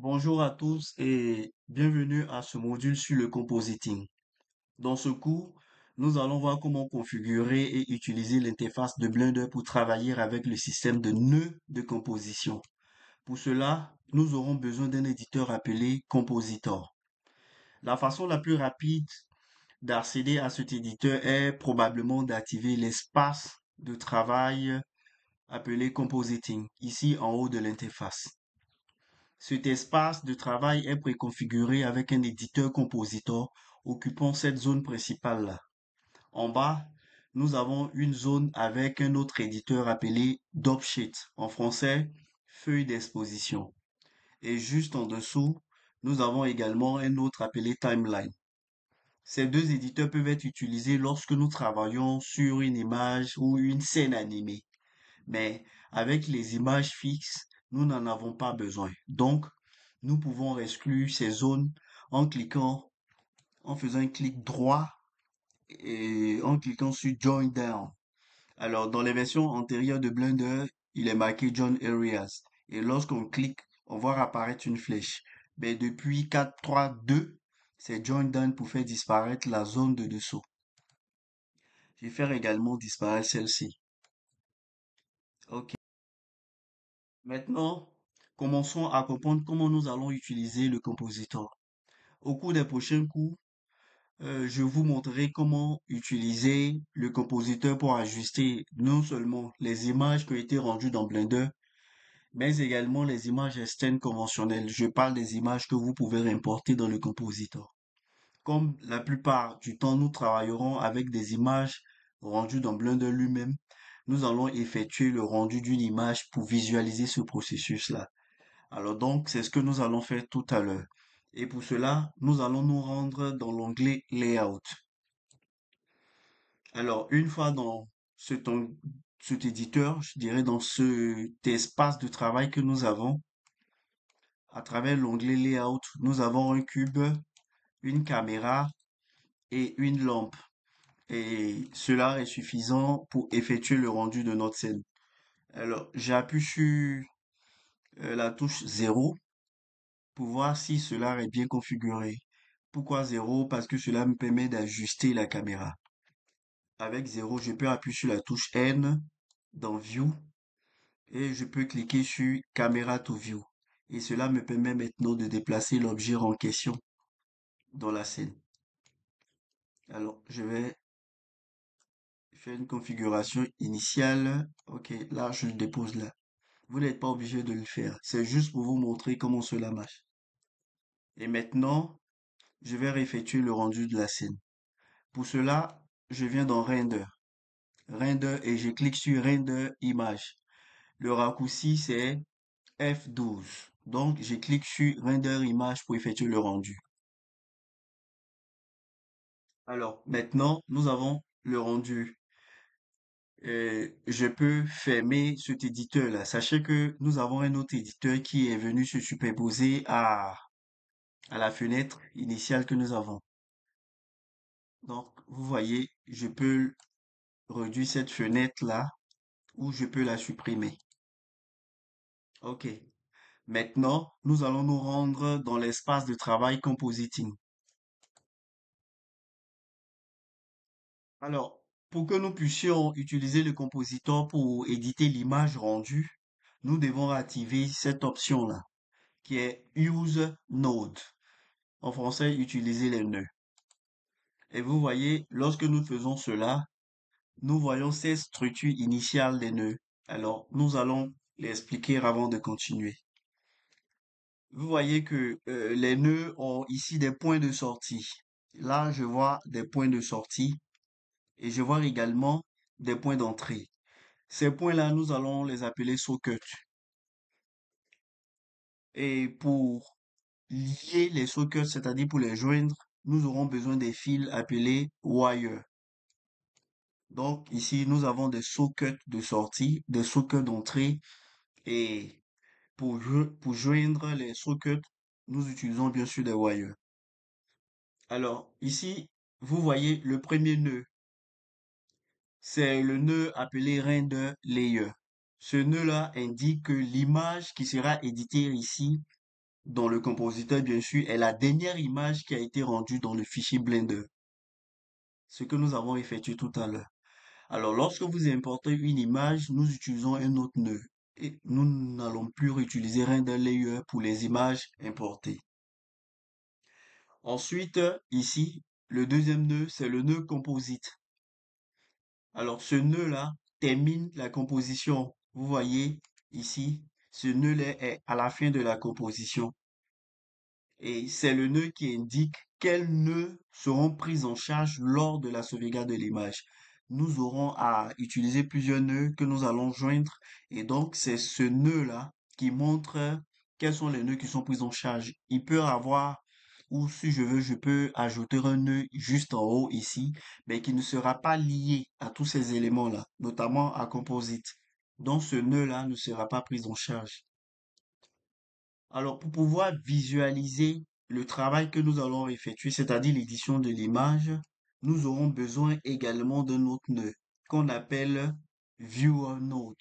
Bonjour à tous et bienvenue à ce module sur le compositing. Dans ce cours, nous allons voir comment configurer et utiliser l'interface de Blender pour travailler avec le système de nœuds de composition. Pour cela, nous aurons besoin d'un éditeur appelé Compositor. La façon la plus rapide d'accéder à cet éditeur est probablement d'activer l'espace de travail appelé Compositing, ici en haut de l'interface. Cet espace de travail est préconfiguré avec un éditeur compositor occupant cette zone principale-là. En bas, nous avons une zone avec un autre éditeur appelé Dopsheet, en français, feuille d'exposition. Et juste en dessous, nous avons également un autre appelé Timeline. Ces deux éditeurs peuvent être utilisés lorsque nous travaillons sur une image ou une scène animée. Mais avec les images fixes, nous n'en avons pas besoin. Donc, nous pouvons exclure ces zones en cliquant, en faisant un clic droit et en cliquant sur Join Down. Alors, dans les versions antérieures de Blender, il est marqué Join Areas. Et lorsqu'on clique, on voit apparaître une flèche. Mais depuis 4.3.2, c'est Join Down pour faire disparaître la zone de dessous. Je vais faire également disparaître celle-ci. OK. Maintenant, commençons à comprendre comment nous allons utiliser le compositor. Au cours des prochains cours, je vous montrerai comment utiliser le compositeur pour ajuster non seulement les images qui ont été rendues dans Blender, mais également les images externes conventionnelles. Je parle des images que vous pouvez réimporter dans le compositor. Comme la plupart du temps, nous travaillerons avec des images rendues dans Blender lui-même, nous allons effectuer le rendu d'une image pour visualiser ce processus-là. Alors donc, c'est ce que nous allons faire tout à l'heure. Et pour cela, nous allons nous rendre dans l'onglet Layout. Alors, une fois dans cet éditeur, je dirais dans cet espace de travail que nous avons, à travers l'onglet Layout, nous avons un cube, une caméra et une lampe. Et cela est suffisant pour effectuer le rendu de notre scène. Alors, j'appuie sur la touche 0 pour voir si cela est bien configuré. Pourquoi 0? Parce que cela me permet d'ajuster la caméra. Avec 0, je peux appuyer sur la touche N dans View et je peux cliquer sur Camera to View. Et cela me permet maintenant de déplacer l'objet en question dans la scène. Alors, je vais faire une configuration initiale. Ok, là, je le dépose là. Vous n'êtes pas obligé de le faire. C'est juste pour vous montrer comment cela marche. Et maintenant, je vais réeffectuer le rendu de la scène. Pour cela, je viens dans Render. Render et je clique sur Render Image. Le raccourci, c'est F12. Donc, je clique sur Render Image pour effectuer le rendu. Alors, maintenant, nous avons le rendu. Je peux fermer cet éditeur-là. Sachez que nous avons un autre éditeur qui est venu se superposer à la fenêtre initiale que nous avons. Donc, vous voyez, je peux réduire cette fenêtre-là ou je peux la supprimer. OK. Maintenant, nous allons nous rendre dans l'espace de travail compositing. Alors, pour que nous puissions utiliser le compositor pour éditer l'image rendue, nous devons activer cette option-là, qui est Use Node. En français, utiliser les nœuds. Et vous voyez, lorsque nous faisons cela, nous voyons ces structures initiales des nœuds. Alors, nous allons l'expliquer avant de continuer. Vous voyez que les nœuds ont ici des points de sortie. Là, je vois des points de sortie et je vois également des points d'entrée. Ces points-là, nous allons les appeler sockets. Et pour lier les sockets, c'est-à-dire pour les joindre, nous aurons besoin des fils appelés wire. Donc ici, nous avons des sockets de sortie, des sockets d'entrée et pour joindre les sockets, nous utilisons bien sûr des wires. Alors ici, vous voyez le premier nœud. C'est le nœud appelé Render Layer. Ce nœud-là indique que l'image qui sera éditée ici dans le compositeur, bien sûr, est la dernière image qui a été rendue dans le fichier Blender, ce que nous avons effectué tout à l'heure. Alors, lorsque vous importez une image, nous utilisons un autre nœud et nous n'allons plus réutiliser Render Layer pour les images importées. Ensuite, ici, le deuxième nœud, c'est le nœud Composite. Alors, ce nœud-là termine la composition. Vous voyez ici, ce nœud-là est à la fin de la composition. Et c'est le nœud qui indique quels nœuds seront pris en charge lors de la sauvegarde de l'image. Nous aurons à utiliser plusieurs nœuds que nous allons joindre. Et donc, c'est ce nœud-là qui montre quels sont les nœuds qui sont pris en charge. Il peut avoir, ou si je veux, je peux ajouter un nœud juste en haut ici, mais qui ne sera pas lié à tous ces éléments-là, notamment à Composite. Donc, ce nœud-là ne sera pas pris en charge. Alors, pour pouvoir visualiser le travail que nous allons effectuer, c'est-à-dire l'édition de l'image, nous aurons besoin également d'un autre nœud qu'on appelle Viewer Note.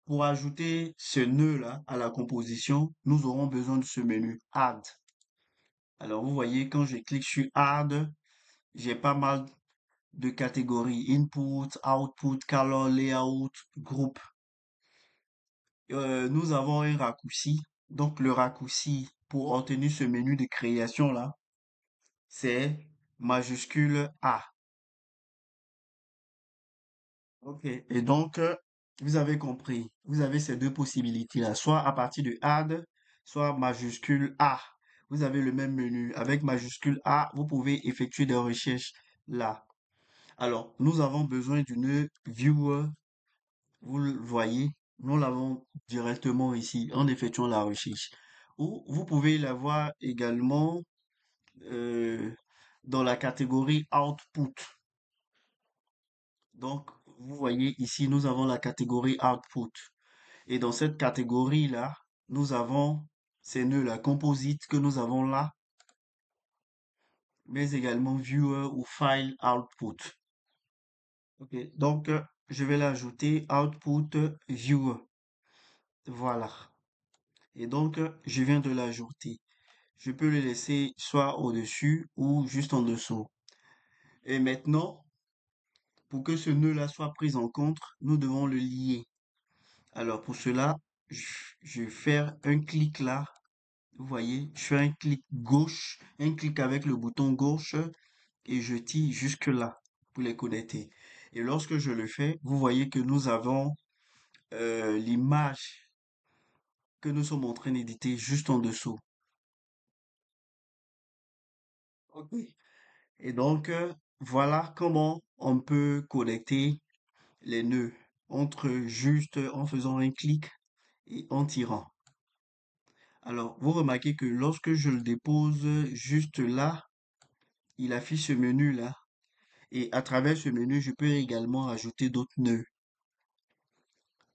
Pour ajouter ce nœud-là à la composition, nous aurons besoin de ce menu Add. Alors, vous voyez, quand je clique sur Add, j'ai pas mal de catégories Input, Output, Color, Layout, Group. Nous avons un raccourci. Donc, le raccourci pour obtenir ce menu de création là, c'est majuscule A. OK. Et donc, vous avez compris. Vous avez ces deux possibilités-là, soit à partir de add, soit majuscule A. Vous avez le même menu. Avec majuscule A, vous pouvez effectuer des recherches là. Alors, nous avons besoin d'une viewer. Vous le voyez, nous l'avons directement ici en effectuant la recherche. Ou vous pouvez l'avoir également euh, dans la catégorie Output. Donc, vous voyez ici, nous avons la catégorie Output. Et dans cette catégorie-là, nous avons ces nœuds-là, Composite que nous avons là, mais également Viewer ou File Output. Ok, donc je vais l'ajouter Output Viewer. Voilà. Et donc, je viens de l'ajouter. Je peux le laisser soit au-dessus ou juste en dessous. Et maintenant, pour que ce nœud-là soit pris en compte, nous devons le lier. Alors pour cela, je vais faire un clic là. Vous voyez, je fais un clic gauche, un clic avec le bouton gauche et je tire jusque là pour les connecter. Et lorsque je le fais, vous voyez que nous avons l'image que nous sommes en train d'éditer juste en dessous. Ok. Et donc, voilà comment on peut connecter les nœuds entre juste en faisant un clic et en tirant. Alors, vous remarquez que lorsque je le dépose juste là, il affiche ce menu là. Et à travers ce menu, je peux également rajouter d'autres nœuds.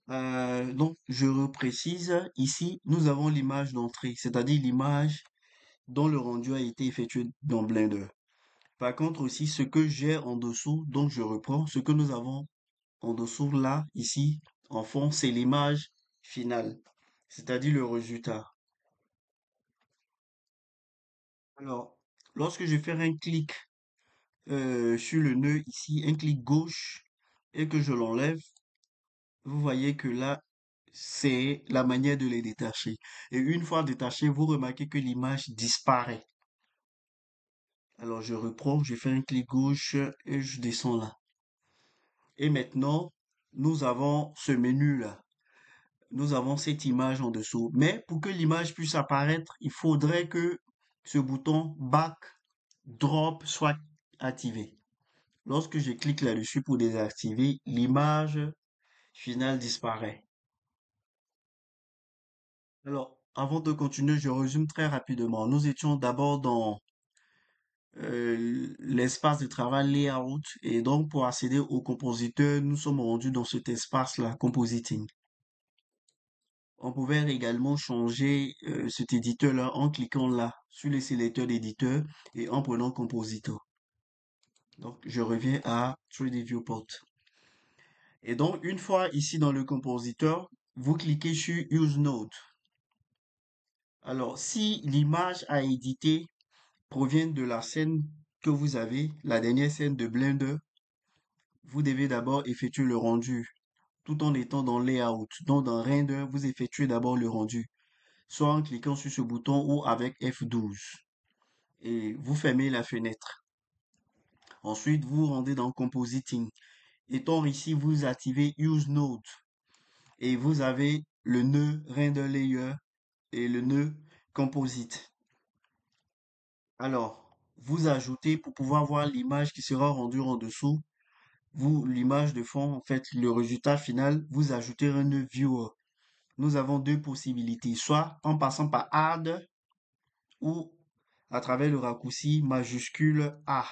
Donc, je reprécise, ici, nous avons l'image d'entrée, c'est-à-dire l'image dont le rendu a été effectué dans Blender. Par contre, aussi, ce que j'ai en dessous, donc je reprends, ce que nous avons en dessous là, ici, en fond, c'est l'image finale, c'est-à-dire le résultat. Alors, lorsque je fais un clic sur le nœud ici, un clic gauche, et que je l'enlève, vous voyez que là, c'est la manière de les détacher. Et une fois détaché, vous remarquez que l'image disparaît. Alors, je reprends, je fais un clic gauche et je descends là. Et maintenant, nous avons ce menu-là. Nous avons cette image en dessous. Mais pour que l'image puisse apparaître, il faudrait que ce bouton Back Drop soit activé. Lorsque je clique là-dessus pour désactiver, l'image finale disparaît. Alors, avant de continuer, je résume très rapidement. Nous étions d'abord dans l'espace de travail layout et donc pour accéder au compositeur, nous sommes rendus dans cet espace-là, compositing. On pouvait également changer cet éditeur-là en cliquant là sur les sélecteurs d'éditeur et en prenant compositor. Donc, je reviens à 3D Viewport. Et donc, une fois ici dans le compositeur, vous cliquez sur Use Node. Alors, si l'image à éditer provient de la scène que vous avez, la dernière scène de Blender, vous devez d'abord effectuer le rendu tout en étant dans Layout. Donc, dans Render, vous effectuez d'abord le rendu, soit en cliquant sur ce bouton ou avec F12. Et vous fermez la fenêtre. Ensuite, vous rendez dans Compositing. Étant ici, vous activez Use Node et vous avez le nœud Render Layer et le nœud Composite. Alors, vous ajoutez pour pouvoir voir l'image qui sera rendue en dessous. Vous, l'image de fond, en fait, le résultat final, vous ajoutez un nœud Viewer. Nous avons deux possibilités, soit en passant par Add ou à travers le raccourci majuscule A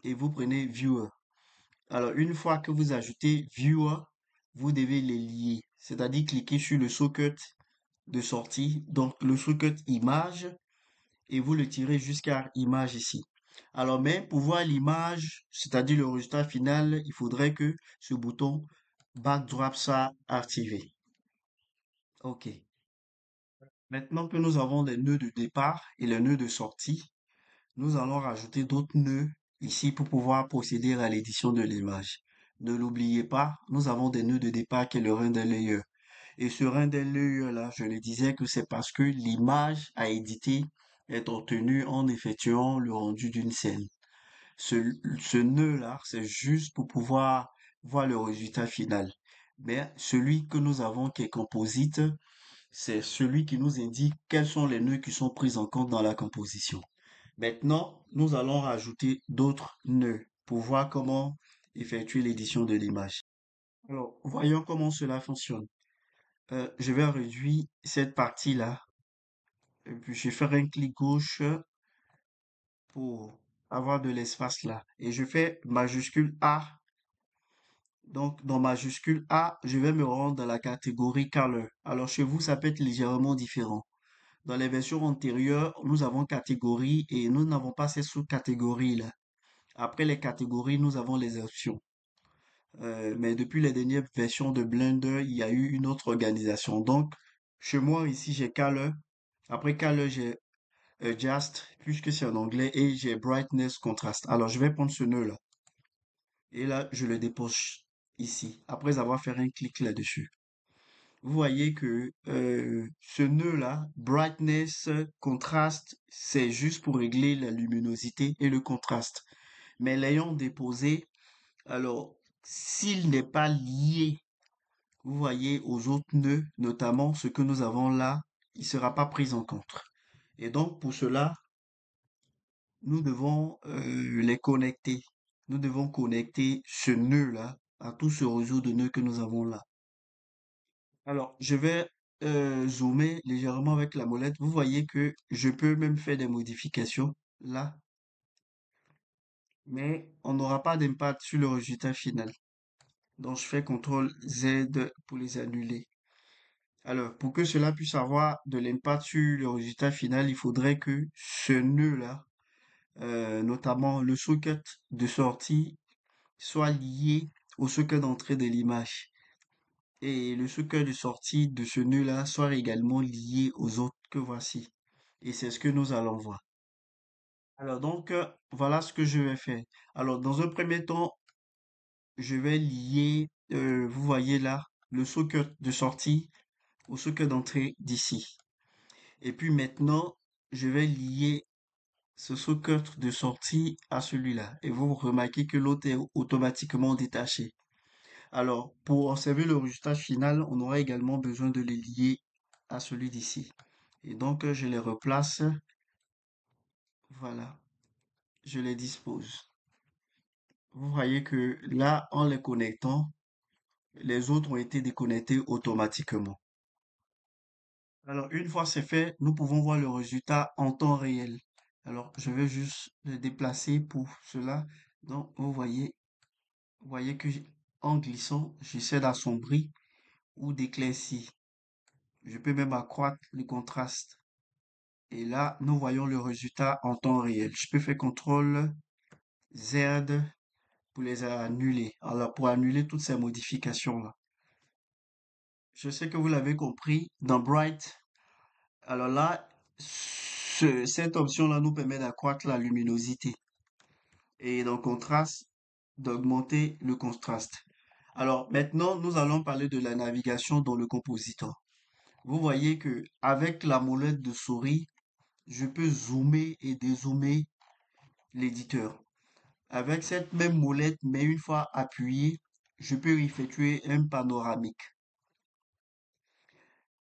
et vous prenez Viewer. Alors, une fois que vous ajoutez Viewer, vous devez les lier, c'est-à-dire cliquer sur le socket de sortie, donc le socket image, et vous le tirez jusqu'à image ici. Alors, mais pour voir l'image, c'est-à-dire le résultat final, il faudrait que ce bouton backdrop soit activé. OK. Maintenant que nous avons les nœuds de départ et les nœuds de sortie, nous allons rajouter d'autres nœuds ici pour pouvoir procéder à l'édition de l'image. Ne l'oubliez pas, nous avons des nœuds de départ qui est le render layer. Et ce render layer là, je le disais que c'est parce que l'image à éditer est obtenue en effectuant le rendu d'une scène. Ce nœud là, c'est juste pour pouvoir voir le résultat final. Mais celui que nous avons qui est composite, c'est celui qui nous indique quels sont les nœuds qui sont pris en compte dans la composition. Maintenant, nous allons rajouter d'autres nœuds pour voir comment effectuer l'édition de l'image. Alors, voyons comment cela fonctionne. Je vais réduire cette partie-là, et puis je vais faire un clic gauche pour avoir de l'espace là. Et je fais majuscule A. Donc, dans majuscule A, je vais me rendre dans la catégorie Color. Alors, chez vous, ça peut être légèrement différent. Dans les versions antérieures, nous avons catégorie et nous n'avons pas ces sous-catégories là. Après les catégories, nous avons les options. Mais depuis les dernières versions de Blender, il y a eu une autre organisation. Donc, chez moi, ici, j'ai Color. Après Color, j'ai Adjust, puisque c'est en anglais, et j'ai Brightness, Contrast. Alors, je vais prendre ce nœud-là. Et là, je le dépose ici, après avoir fait un clic là-dessus. Vous voyez que ce nœud-là, Brightness, Contrast, c'est juste pour régler la luminosité et le contraste. Mais l'ayant déposé, alors, s'il n'est pas lié, vous voyez, aux autres nœuds, notamment ce que nous avons là, il ne sera pas pris en compte. Et donc, pour cela, nous devons les connecter. Nous devons connecter ce nœud-là à tout ce réseau de nœuds que nous avons là. Alors, je vais zoomer légèrement avec la molette. Vous voyez que je peux même faire des modifications là, mais on n'aura pas d'impact sur le résultat final. Donc, je fais CTRL Z pour les annuler. Alors, pour que cela puisse avoir de l'impact sur le résultat final, il faudrait que ce nœud-là, notamment le socket de sortie, soit lié au socket d'entrée de l'image. Et le socket de sortie de ce nœud-là soit également lié aux autres que voici. Et c'est ce que nous allons voir. Alors donc, voilà ce que je vais faire. Alors, dans un premier temps, je vais lier, vous voyez là, le socket de sortie au socket d'entrée d'ici. Et puis maintenant, je vais lier ce socket de sortie à celui-là. Et vous remarquez que l'autre est automatiquement détaché. Alors, pour observer le résultat final, on aura également besoin de les lier à celui d'ici. Et donc, je les replace. Voilà, je les dispose. Vous voyez que là, en les connectant, les autres ont été déconnectés automatiquement. Alors, une fois c'est fait, nous pouvons voir le résultat en temps réel. Alors, je vais juste le déplacer pour cela. Donc, vous voyez que en glissant, j'essaie d'assombrir ou d'éclaircir. Je peux même accroître le contraste. Et là, nous voyons le résultat en temps réel. Je peux faire CTRL Z pour les annuler. Alors, pour annuler toutes ces modifications-là. Je sais que vous l'avez compris, dans Bright, Alors là, cette option-là nous permet d'accroître la luminosité et dans le contraste, d'augmenter le contraste. Alors maintenant, nous allons parler de la navigation dans le compositeur. Vous voyez que avec la molette de souris, je peux zoomer et dézoomer l'éditeur. Avec cette même molette, mais une fois appuyé, je peux effectuer un panoramique.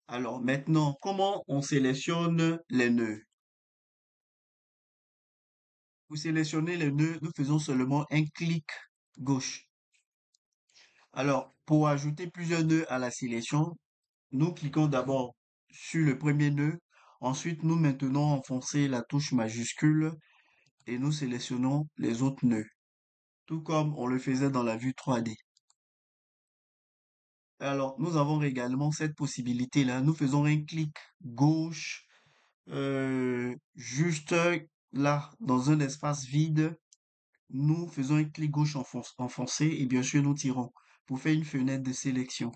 Alors maintenant, comment on sélectionne les nœuds? Pour sélectionner les nœuds, nous faisons seulement un clic gauche. Alors, pour ajouter plusieurs nœuds à la sélection, nous cliquons d'abord sur le premier nœud. Ensuite, nous maintenons enfoncé la touche majuscule et nous sélectionnons les autres nœuds, tout comme on le faisait dans la vue 3D. Alors, nous avons également cette possibilité-là. Nous faisons un clic gauche, juste là, dans un espace vide. Nous faisons un clic gauche enfoncé et bien sûr, nous tirons pour faire une fenêtre de sélection,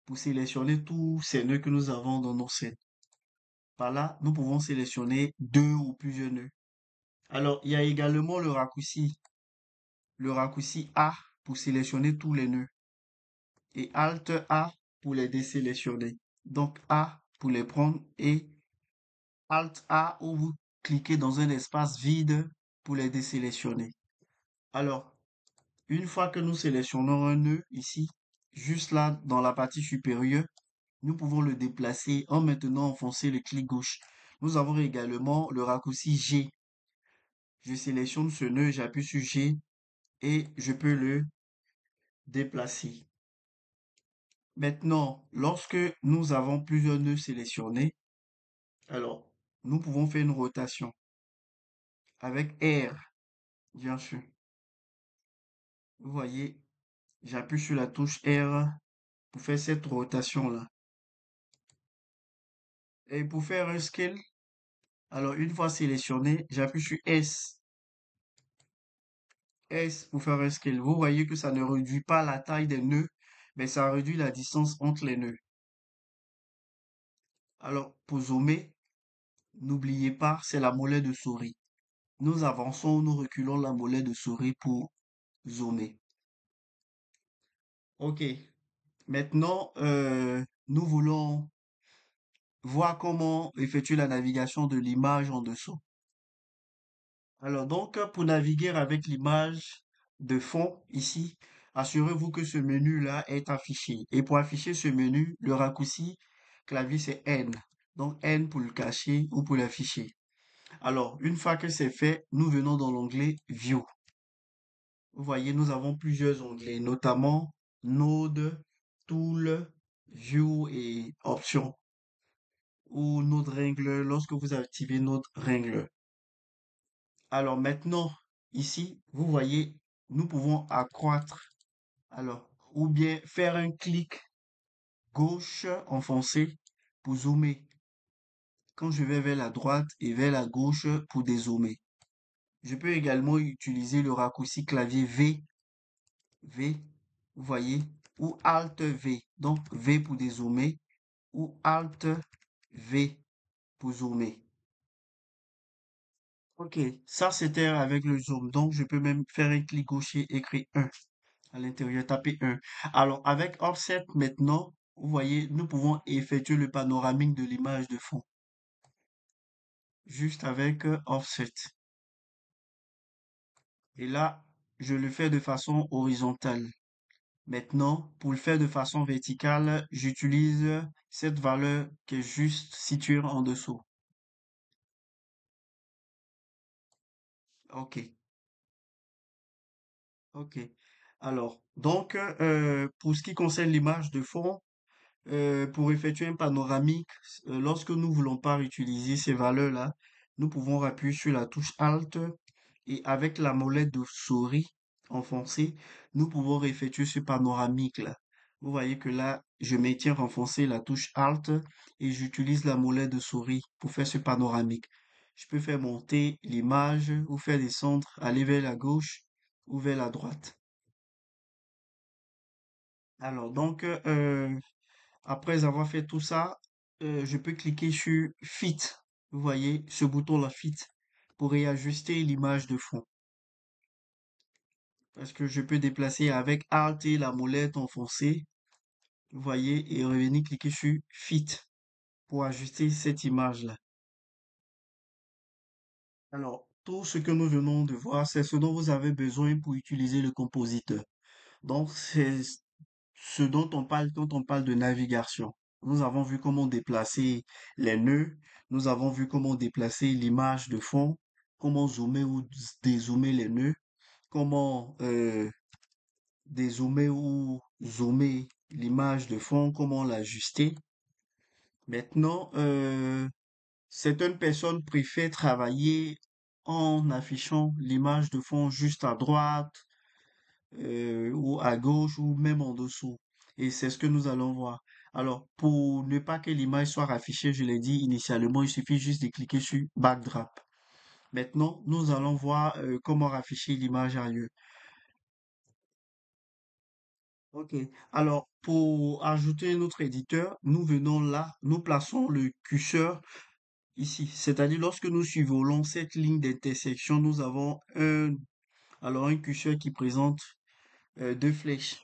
pour sélectionner tous ces nœuds que nous avons dans nos scènes. Par là, nous pouvons sélectionner deux ou plusieurs nœuds. Alors, il y a également le raccourci A pour sélectionner tous les nœuds et Alt A pour les désélectionner. Donc A pour les prendre et Alt A où vous cliquez dans un espace vide pour les désélectionner. Alors, une fois que nous sélectionnons un nœud ici, juste là dans la partie supérieure, nous pouvons le déplacer en maintenant enfoncer le clic gauche. Nous avons également le raccourci G. Je sélectionne ce nœud, j'appuie sur G et je peux le déplacer. Maintenant, lorsque nous avons plusieurs nœuds sélectionnés, alors nous pouvons faire une rotation avec R, bien sûr. Vous voyez, j'appuie sur la touche R pour faire cette rotation-là. Et pour faire un scale, alors une fois sélectionné, j'appuie sur S. S pour faire un scale. Vous voyez que ça ne réduit pas la taille des nœuds, mais ça réduit la distance entre les nœuds. Alors, pour zoomer, n'oubliez pas, c'est la molette de souris. Nous avançons ou nous reculons la molette de souris pour zoomer. OK. Maintenant, nous voulons voir comment effectuer la navigation de l'image en dessous. Alors donc, pour naviguer avec l'image de fond ici, assurez-vous que ce menu-là est affiché. Et pour afficher ce menu, le raccourci clavier c'est N. Donc N pour le cacher ou pour l'afficher. Alors, une fois que c'est fait, nous venons dans l'onglet View. Vous voyez, nous avons plusieurs onglets, notamment Node, Tool, View et Options ou Node Wrangler lorsque vous activez Node Wrangler. Alors maintenant, ici, vous voyez, nous pouvons accroître, alors, ou bien faire un clic gauche enfoncé pour zoomer. Quand je vais vers la droite et vers la gauche pour dézoomer. Je peux également utiliser le raccourci clavier V, vous voyez, ou Alt V. Donc V pour dézoomer ou Alt V pour zoomer. Ok, ça c'était avec le zoom. Donc je peux même faire un clic gaucher, écrire 1 à l'intérieur, taper 1. Alors avec Offset maintenant, vous voyez, nous pouvons effectuer le panoramique de l'image de fond. Juste avec Offset. Et là, je le fais de façon horizontale. Maintenant, pour le faire de façon verticale, j'utilise cette valeur qui est juste située en dessous. OK, OK. Alors, donc, pour ce qui concerne l'image de fond, pour effectuer un panoramique, lorsque nous voulons pas utiliser ces valeurs-là, nous pouvons appuyer sur la touche Alt et avec la molette de souris enfoncée, nous pouvons effectuer ce panoramique-là. Vous voyez que là, je maintiens renfoncé la touche Alt et j'utilise la molette de souris pour faire ce panoramique. Je peux faire monter l'image ou faire descendre, aller vers la gauche ou vers la droite. Alors donc, après avoir fait tout ça, je peux cliquer sur Fit. Vous voyez ce bouton-là, Fit, pour réajuster l'image de fond. Parce que je peux déplacer avec Alt et la molette enfoncée, vous voyez, et revenir cliquer sur Fit pour ajuster cette image-là. Alors, tout ce que nous venons de voir, c'est ce dont vous avez besoin pour utiliser le compositeur. Donc, c'est ce dont on parle quand on parle de navigation. Nous avons vu comment déplacer les nœuds, nous avons vu comment déplacer l'image de fond, comment zoomer ou dézoomer les nœuds, comment dézoomer ou zoomer l'image de fond, comment l'ajuster. Maintenant, certaines personnes préfèrent travailler en affichant l'image de fond juste à droite, ou à gauche ou même en dessous. Et c'est ce que nous allons voir. Alors, pour ne pas que l'image soit affichée, je l'ai dit initialement, il suffit juste de cliquer sur Backdrop. Maintenant, nous allons voir comment afficher l'image ailleurs. Ok. Alors, pour ajouter notre éditeur, nous venons là, nous plaçons le curseur ici. C'est-à-dire, lorsque nous survolons cette ligne d'intersection, nous avons un curseur qui présente deux flèches.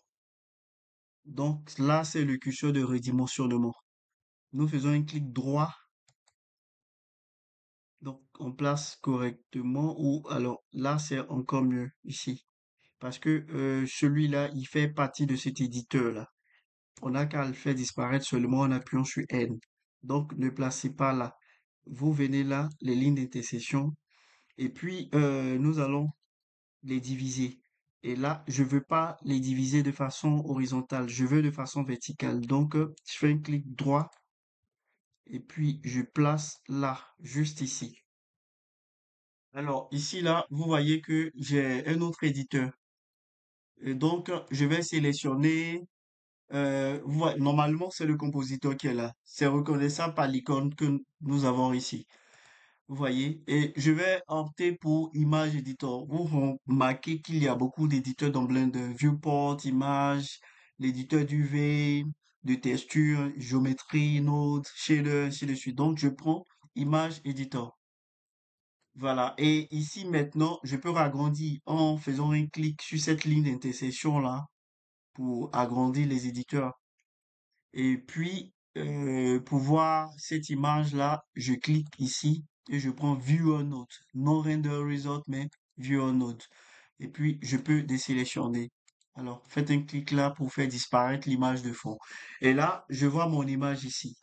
Donc là, c'est le curseur de redimensionnement. Nous faisons un clic droit, donc on place correctement, ou alors là, c'est encore mieux ici. Parce que celui-là, il fait partie de cet éditeur-là. On n'a qu'à le faire disparaître seulement en appuyant sur N. Donc ne placez pas là. Vous venez là, les lignes d'intersection, et puis nous allons les diviser. Et là, je veux pas les diviser de façon horizontale, je veux de façon verticale. Donc, je fais un clic droit et puis je place là, juste ici. Alors, ici, là, vous voyez que j'ai un autre éditeur. Et donc, je vais sélectionner, normalement, c'est le compositeur qui est là. C'est reconnaissable par l'icône que nous avons ici. Vous voyez, et je vais opter pour Image Editor. Vous remarquez qu'il y a beaucoup d'éditeurs dans Blender. Viewport, Image, l'éditeur d'UV, de texture, géométrie, Node, Shader, ainsi de suite. Donc, je prends Image Editor. Voilà. Et ici, maintenant, je peux agrandir en faisant un clic sur cette ligne d'intersection là pour agrandir les éditeurs. Et puis, pour voir cette image-là, je clique ici et je prends View or Note. Non Render Result, mais View or Note. Et puis, je peux désélectionner. Alors, faites un clic là pour faire disparaître l'image de fond. Et là, je vois mon image ici.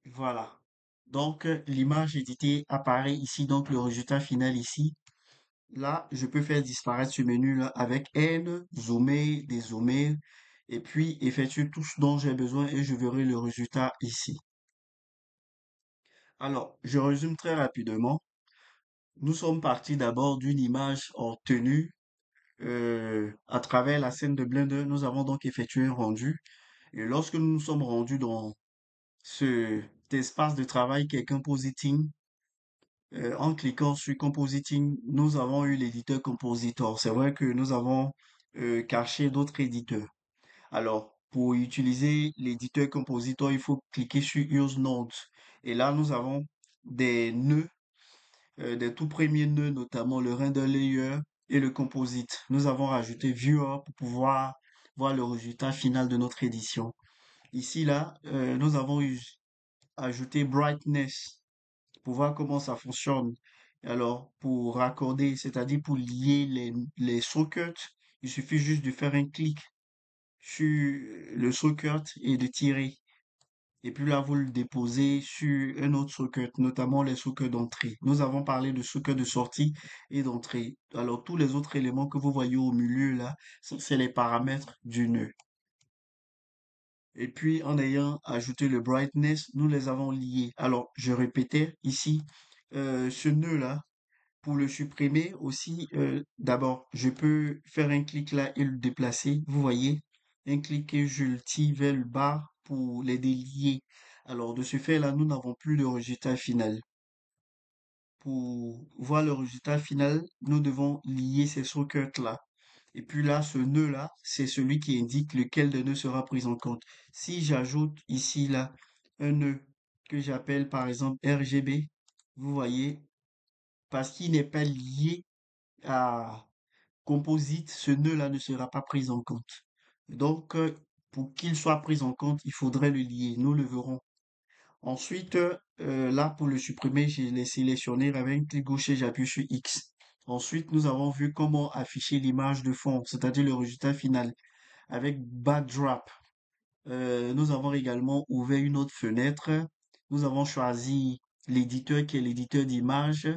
Voilà. Donc, l'image éditée apparaît ici, donc le résultat final ici. Là, je peux faire disparaître ce menu-là avec N, zoomer, dézoomer, et puis effectuer tout ce dont j'ai besoin et je verrai le résultat ici. Alors, je résume très rapidement. Nous sommes partis d'abord d'une image obtenue à travers la scène de Blender. Nous avons donc effectué un rendu. Et lorsque nous nous sommes rendus dans cet espace de travail qui est Compositing, en cliquant sur Compositing, nous avons eu l'éditeur Compositor. C'est vrai que nous avons caché d'autres éditeurs. Alors, pour utiliser l'éditeur Compositor, il faut cliquer sur Use Nodes. Et là, nous avons des nœuds, des tout premiers nœuds, notamment le Render Layer et le Composite. Nous avons rajouté Viewer pour pouvoir voir le résultat final de notre édition. Ici, là, nous avons ajouté Brightness pour voir comment ça fonctionne. Alors, pour raccorder, c'est-à-dire pour lier les sockets, il suffit juste de faire un clic sur le socket et de tirer. Et puis là, vous le déposez sur un autre socket, notamment les sockets d'entrée. Nous avons parlé de socket de sortie et d'entrée. Alors, tous les autres éléments que vous voyez au milieu là, ça, c'est les paramètres du nœud. Et puis, en ayant ajouté le brightness, nous les avons liés. Alors, je répétais ici, ce nœud-là, pour le supprimer aussi, d'abord, je peux faire un clic là et le déplacer. Vous voyez, un clic et je le tire vers le bas pour les délier. Alors, de ce fait-là, nous n'avons plus de résultat final. Pour voir le résultat final, nous devons lier ces sockets-là. Et puis là, ce nœud-là, c'est celui qui indique lequel des nœuds sera pris en compte. Si j'ajoute ici, là, un nœud que j'appelle par exemple RGB, vous voyez, parce qu'il n'est pas lié à composite, ce nœud-là ne sera pas pris en compte. Donc, pour qu'il soit pris en compte, il faudrait le lier. Nous le verrons. Ensuite, là, pour le supprimer, je l'ai sélectionné avec un clic gauche et j'appuie sur X. Ensuite, nous avons vu comment afficher l'image de fond, c'est-à-dire le résultat final, avec Backdrop. Nous avons également ouvert une autre fenêtre. Nous avons choisi l'éditeur qui est l'éditeur d'image.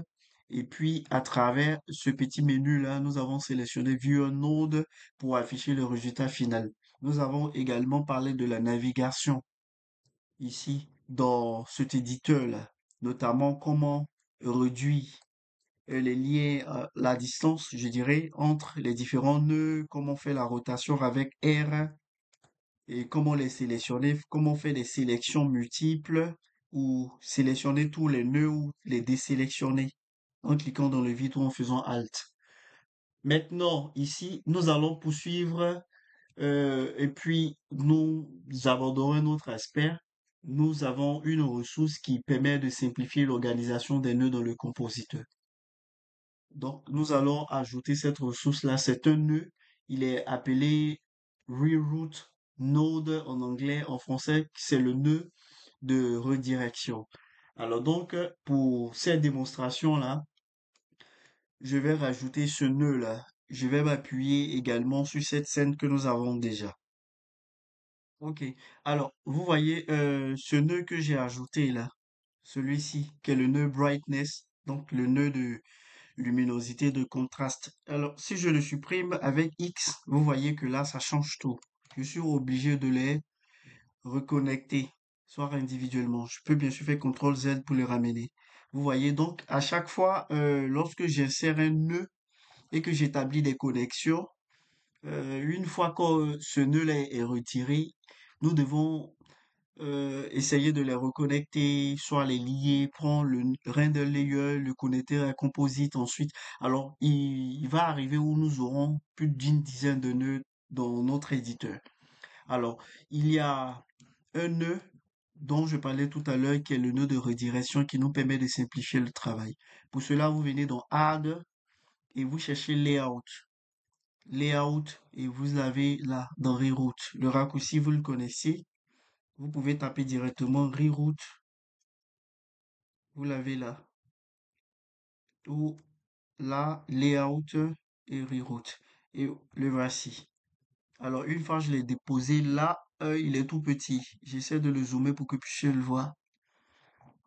Et puis, à travers ce petit menu-là, nous avons sélectionné View Node pour afficher le résultat final. Nous avons également parlé de la navigation ici dans cet éditeur-là, notamment comment réduire les liens, la distance, je dirais, entre les différents nœuds, comment faire la rotation avec R et comment les sélectionner, comment faire des sélections multiples ou sélectionner tous les nœuds ou les désélectionner en cliquant dans le vide ou en faisant Alt. Maintenant, ici, nous allons poursuivre et puis nous aborderons un autre aspect. Nous avons une ressource qui permet de simplifier l'organisation des nœuds dans le compositeur. Donc, nous allons ajouter cette ressource-là. C'est un nœud. Il est appelé Reroute Node en anglais. En français, c'est le nœud de redirection. Alors donc, pour cette démonstration-là, je vais rajouter ce nœud-là. Je vais m'appuyer également sur cette scène que nous avons déjà. Ok. Alors, vous voyez ce nœud que j'ai ajouté là, celui-ci, qui est le nœud brightness, donc le nœud de luminosité de contraste. Alors, si je le supprime avec X, vous voyez que là, ça change tout. Je suis obligé de les reconnecter, soit individuellement. Je peux bien sûr faire CTRL Z pour les ramener. Vous voyez donc, à chaque fois, lorsque j'insère un nœud et que j'établis des connexions, une fois que ce nœud-là est retiré, nous devons essayer de les reconnecter, soit les lier, prendre le render layer, le connecter à composite ensuite. Alors, il va arriver où nous aurons plus d'une dizaine de nœuds dans notre éditeur. Alors, il y a un nœud dont je parlais tout à l'heure, qui est le nœud de redirection qui nous permet de simplifier le travail. Pour cela, vous venez dans Add et vous cherchez Layout. Layout et vous avez là dans Reroute. Le raccourci, vous le connaissez. Vous pouvez taper directement Reroute. Vous l'avez là. Ou là, Layout et Reroute. Et le voici. Alors, une fois que je l'ai déposé là, il est tout petit. J'essaie de le zoomer pour que vous puissiez le voir.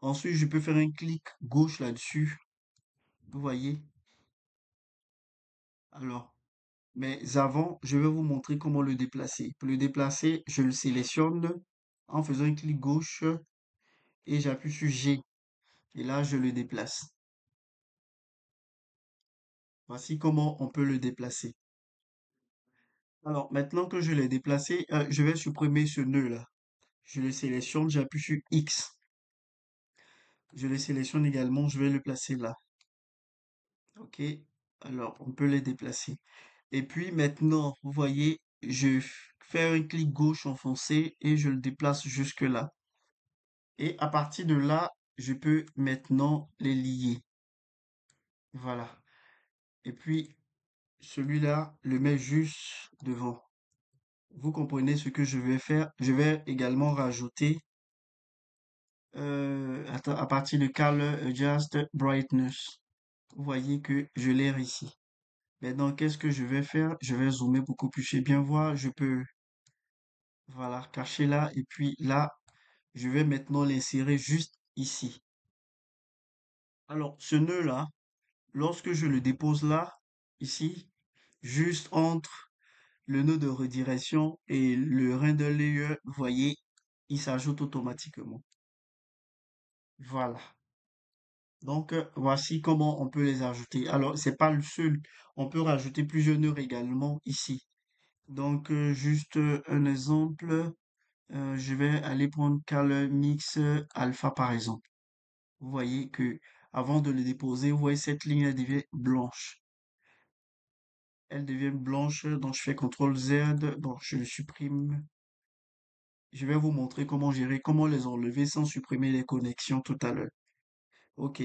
Ensuite, je peux faire un clic gauche là-dessus. Vous voyez? Alors, mais avant, je vais vous montrer comment le déplacer. Pour le déplacer, je le sélectionne en faisant un clic gauche et j'appuie sur G. Et là, je le déplace. Voici comment on peut le déplacer. Alors, maintenant que je l'ai déplacé, je vais supprimer ce nœud-là. Je le sélectionne, j'appuie sur X. Je le sélectionne également, je vais le placer là. OK. Alors, on peut les déplacer. Et puis maintenant, vous voyez, fais un clic gauche enfoncé et je le déplace jusque là. Et à partir de là, je peux maintenant les lier. Voilà. Et puis, celui-là, le met juste devant. Vous comprenez ce que je vais faire? Je vais également rajouter attends, à partir de Color Adjust Brightness. Vous voyez que je l'ai ici. Maintenant, qu'est-ce que je vais faire? Je vais zoomer pour que vous puissiez bien voir. Je peux, voilà, cacher là. Et puis là, je vais maintenant l'insérer juste ici. Alors, ce nœud-là, lorsque je le dépose là, ici, juste entre le nœud de redirection et le render layer, vous voyez, il s'ajoute automatiquement. Voilà. Donc, voici comment on peut les ajouter. Alors, c'est pas le seul. On peut rajouter plusieurs nœuds également ici. Donc, juste un exemple. Je vais aller prendre Color Mix Alpha par exemple. Vous voyez que avant de le déposer, vous voyez cette ligne, elle devient blanche. Elle devient blanche, donc je fais CTRL Z, donc je le supprime. je vais vous montrer comment gérer, comment les enlever sans supprimer les connexions tout à l'heure. OK.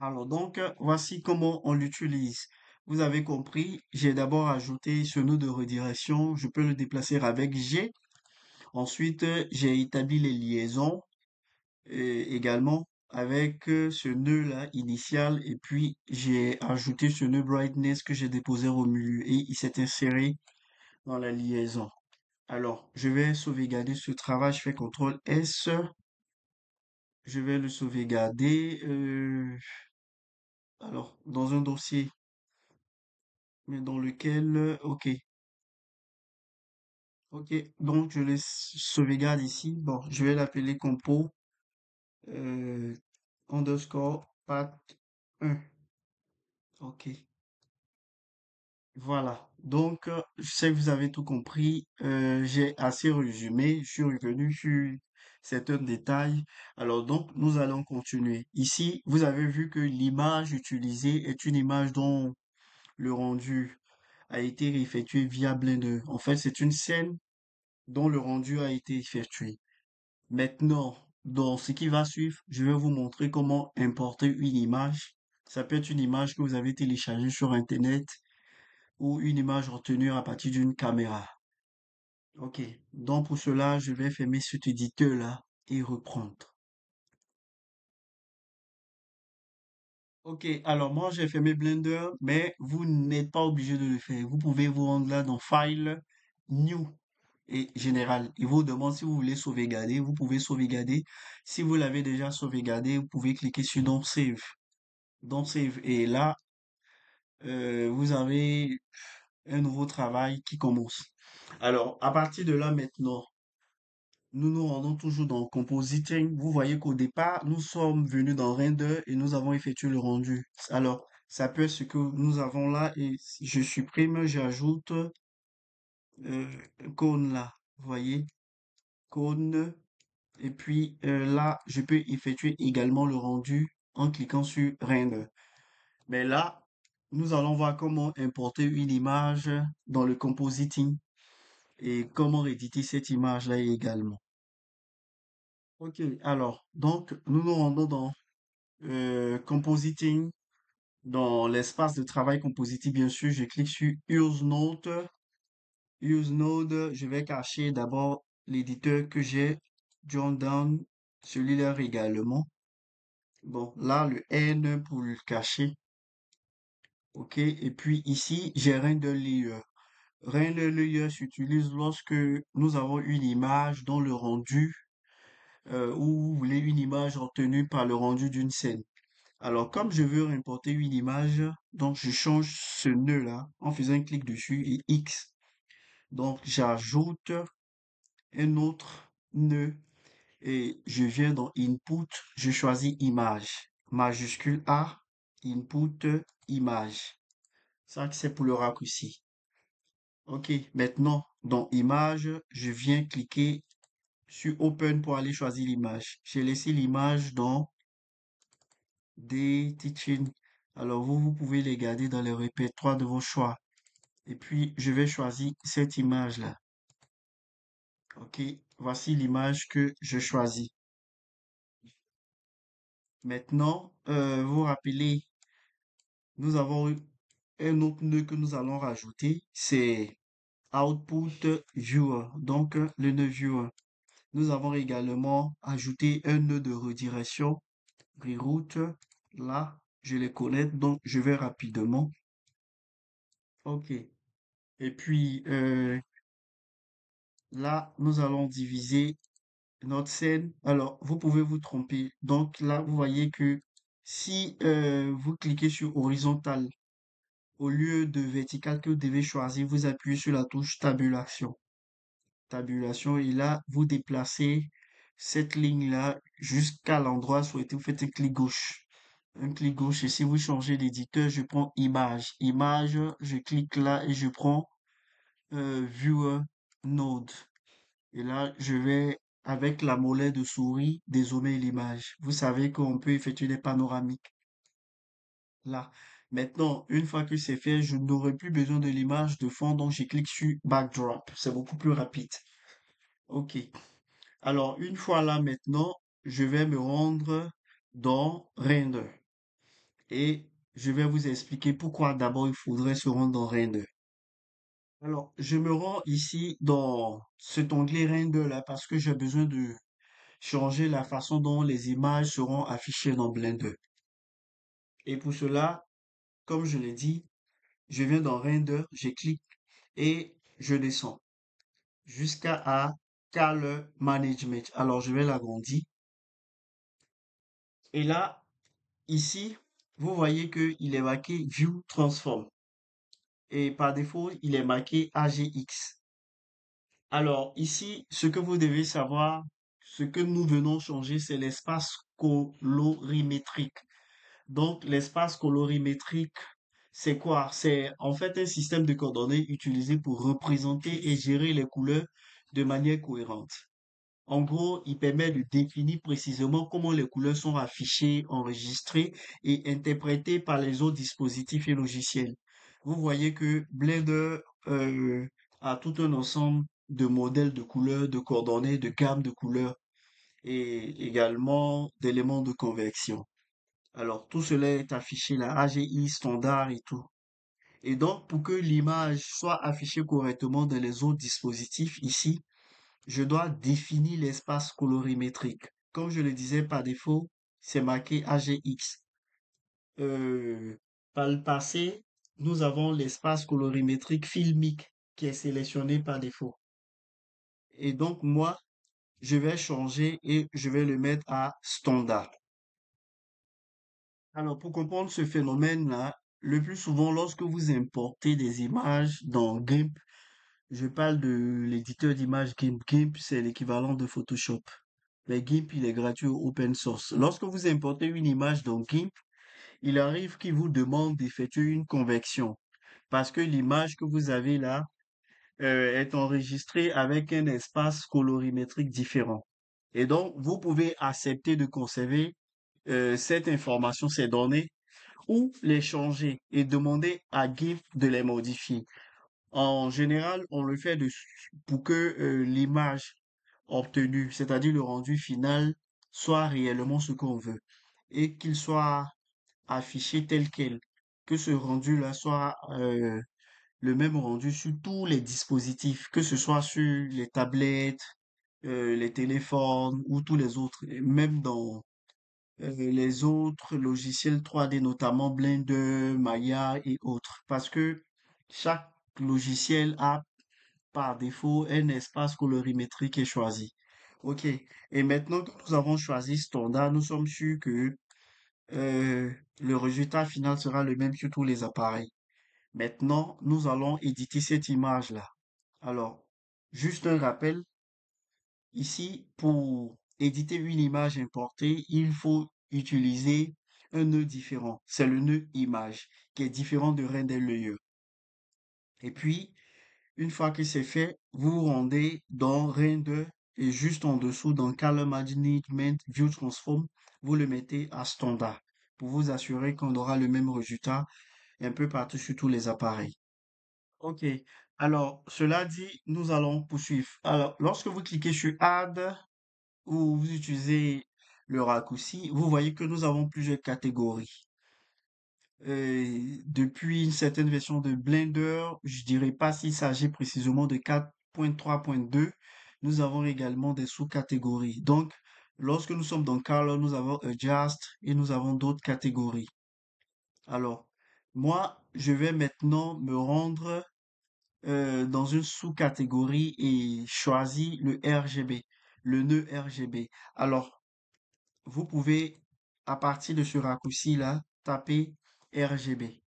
Alors donc, voici comment on l'utilise. Vous avez compris, j'ai d'abord ajouté ce nœud de redirection. Je peux le déplacer avec G. Ensuite, j'ai établi les liaisons également avec ce nœud-là initial. Et puis, j'ai ajouté ce nœud brightness que j'ai déposé au milieu et il s'est inséré dans la liaison. Alors, je vais sauvegarder ce travail. Je fais CTRL S. Je vais le sauvegarder. Alors, dans un dossier, mais dans lequel, ok, ok, donc je les sauvegarde ici. Bon, je vais l'appeler compo euh, underscore pat 1. Ok, voilà. Donc, je sais que vous avez tout compris. J'ai assez résumé. Je suis revenu sur certains détails. Alors, donc, nous allons continuer. Ici, vous avez vu que l'image utilisée est une image dont le rendu a été effectué via Blender. En fait, c'est une scène dont le rendu a été effectué. Maintenant, dans ce qui va suivre, je vais vous montrer comment importer une image. Ça peut être une image que vous avez téléchargée sur Internet ou une image retenue à partir d'une caméra. Ok, donc pour cela, je vais fermer cet éditeur-là et reprendre. Ok, alors moi j'ai fermé Blender, mais vous n'êtes pas obligé de le faire. Vous pouvez vous rendre là dans File, New et Général. Il vous demande si vous voulez sauvegarder. Vous pouvez sauvegarder. Si vous l'avez déjà sauvegardé, vous pouvez cliquer sur Don't Save. Don't Save. Et là, vous avez un nouveau travail qui commence. Alors, à partir de là maintenant, nous nous rendons toujours dans Compositing. Vous voyez qu'au départ, nous sommes venus dans Render et nous avons effectué le rendu. Alors, ça peut être ce que nous avons là et si je supprime, j'ajoute un cône là. Vous voyez, cône. Et puis là, je peux effectuer également le rendu en cliquant sur Render. Mais là, nous allons voir comment importer une image dans le compositing et comment éditer cette image-là également. Ok, alors, donc, nous nous rendons dans Compositing, dans l'espace de travail Compositing, bien sûr, je clique sur Use Node. Use Node, je vais cacher d'abord l'éditeur que j'ai, John Down, celui-là également. Bon, là, le N pour le cacher. Ok, et puis ici, j'ai Render Layer. Render Layer s'utilise lorsque nous avons une image dont le rendu, ou vous voulez une image obtenue par le rendu d'une scène. Alors, comme je veux importer une image, donc je change ce nœud-là en faisant un clic dessus et X. Donc, j'ajoute un autre nœud et je viens dans Input, je choisis Image, majuscule A, Input, Image. Ça, c'est pour le raccourci. OK, maintenant, dans Image, je viens cliquer sur Open pour aller choisir l'image. J'ai laissé l'image dans des teaching. Alors, vous pouvez les garder dans les répertoires de vos choix. Et puis, je vais choisir cette image-là. OK, voici l'image que je choisis. Maintenant, vous rappelez, nous avons eu un autre nœud que nous allons rajouter, c'est Output Viewer, donc le nœud Viewer. Nous avons également ajouté un nœud de redirection, Reroute. Là, je les connais, donc je vais rapidement. OK. Et puis, là, nous allons diviser notre scène. Alors, vous pouvez vous tromper. Donc là, vous voyez que si vous cliquez sur horizontal, au lieu de vertical que vous devez choisir, vous appuyez sur la touche tabulation. Tabulation, et là, vous déplacez cette ligne-là jusqu'à l'endroit souhaité. Vous faites un clic gauche. Un clic gauche, et si vous changez d'éditeur, je prends image. Image, je clique là et je prends Viewer Node. Et là, je vais, avec la molette de souris, dézoomer l'image. Vous savez qu'on peut effectuer des panoramiques. Là. Maintenant, une fois que c'est fait, je n'aurai plus besoin de l'image de fond, donc je clique sur Backdrop. C'est beaucoup plus rapide. Ok. Alors, une fois là maintenant, je vais me rendre dans Render et je vais vous expliquer pourquoi d'abord il faudrait se rendre dans Render. Alors, je me rends ici dans cet onglet Render là parce que j'ai besoin de changer la façon dont les images seront affichées dans Blender. Et pour cela, comme je l'ai dit, je viens dans Render, je clique et je descends jusqu'à Color Management. Alors, je vais l'agrandir. Et là, ici, vous voyez qu'il est marqué View Transform. Et par défaut, il est marqué AGX. Alors, ici, ce que vous devez savoir, ce que nous venons changer, c'est l'espace colorimétrique. Donc, l'espace colorimétrique, c'est quoi? C'est en fait un système de coordonnées utilisé pour représenter et gérer les couleurs de manière cohérente. En gros, il permet de définir précisément comment les couleurs sont affichées, enregistrées et interprétées par les autres dispositifs et logiciels. Vous voyez que Blender a tout un ensemble de modèles de couleurs, de coordonnées, de gammes de couleurs et également d'éléments de convection. Alors, tout cela est affiché là, AGI, standard et tout. Et donc, pour que l'image soit affichée correctement dans les autres dispositifs, ici, je dois définir l'espace colorimétrique. Comme je le disais par défaut, c'est marqué AGX. Euh, Par le passé, nous avons l'espace colorimétrique filmique qui est sélectionné par défaut. Et donc, moi, je vais changer et je vais le mettre à standard. Alors, pour comprendre ce phénomène-là, le plus souvent, lorsque vous importez des images dans GIMP, je parle de l'éditeur d'images GIMP. GIMP, c'est l'équivalent de Photoshop. Mais GIMP, il est gratuit ou open source. Lorsque vous importez une image dans GIMP, il arrive qu'il vous demande d'effectuer une conversion parce que l'image que vous avez là est enregistrée avec un espace colorimétrique différent. Et donc, vous pouvez accepter de conserver cette information, ces données, ou les changer et demander à GIMP de les modifier. En général, on le fait pour que l'image obtenue, c'est-à-dire le rendu final, soit réellement ce qu'on veut et qu'il soit affiché tel quel. Que ce rendu-là soit le même rendu sur tous les dispositifs, que ce soit sur les tablettes, les téléphones ou tous les autres, et même dans les autres logiciels 3D, notamment Blender, Maya et autres. Parce que chaque logiciel a par défaut un espace colorimétrique est choisi. OK. Et maintenant que nous avons choisi standard, nous sommes sûrs que le résultat final sera le même sur tous les appareils. Maintenant, nous allons éditer cette image-là. Alors, juste un rappel, ici, pour éditer une image importée, il faut utiliser un nœud différent. C'est le nœud image qui est différent de render Layer. Et puis, une fois que c'est fait, vous vous rendez dans Render et juste en dessous dans Color Management View Transform, vous le mettez à standard pour vous assurer qu'on aura le même résultat un peu partout sur tous les appareils. Ok. Alors, cela dit, nous allons poursuivre. Alors, lorsque vous cliquez sur Add ou vous utilisez le raccourci, vous voyez que nous avons plusieurs catégories. Depuis une certaine version de Blender, je dirais pas s'il s'agit précisément de 4.3.2, nous avons également des sous-catégories. Donc, lorsque nous sommes dans Color, nous avons Adjust et nous avons d'autres catégories. Alors, moi, je vais maintenant me rendre dans une sous-catégorie et choisir le RGB, le nœud RGB. Alors, vous pouvez, à partir de ce raccourci-là, taper RGB.